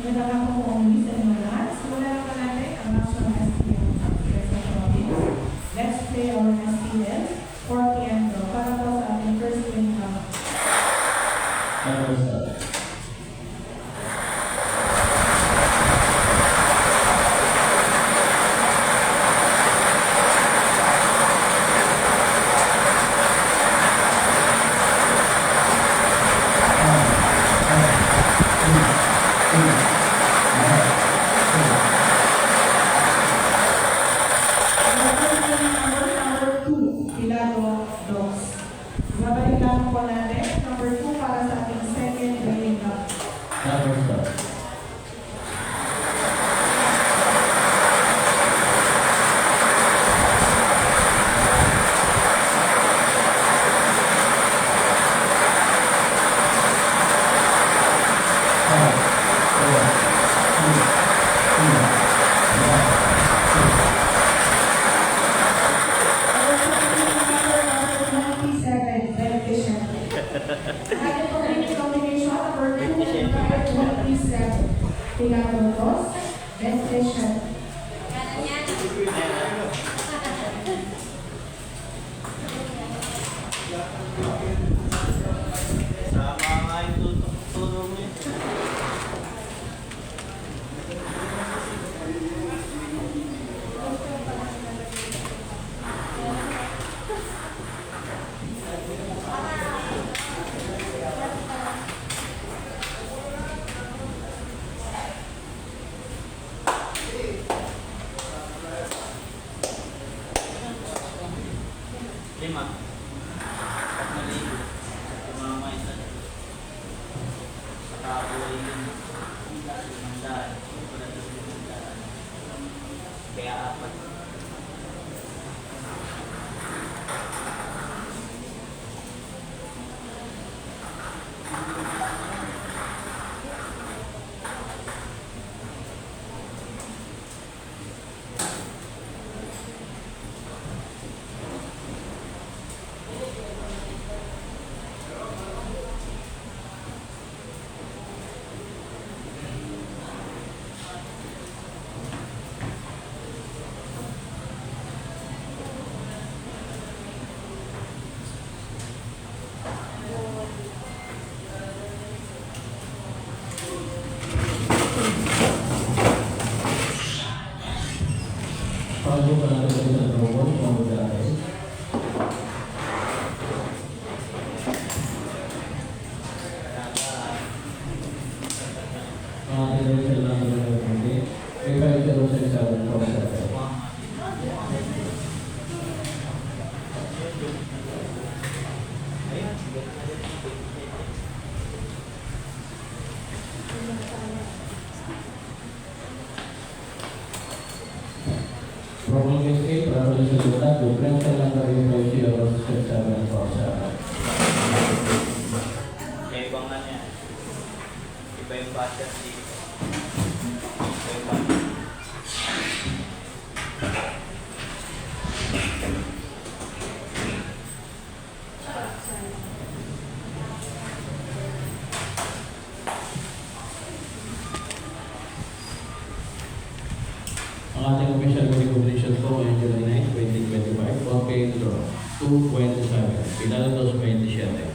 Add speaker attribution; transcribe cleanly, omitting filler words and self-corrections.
Speaker 1: Magandang ako po ang Miss and lahat. Simulan naman natin ang National STL of Quezon Province. Let's play our STL 4 p.m. para po sa ating first game round. Babalik lang po natin. Number 2 para sa ating second training round.
Speaker 2: Lima. Maligo. Tumama isa. Sakabuhay din. Mandaan. Kaya apat.
Speaker 3: Bago pa natin sa robot, pamudari. Mga tinawin lang ng hindi. May pahitaro sa isa ng processor. Problem escape, para sa resulta, difference lang tayo yung ratio of sa ng processor.
Speaker 2: Kaya ibang nga niya. Iba yung bata dito. Iba yung bata.
Speaker 3: Ang ating official recognition po ngayong July 9, 2025, okay draw 227, Pinalatos 27.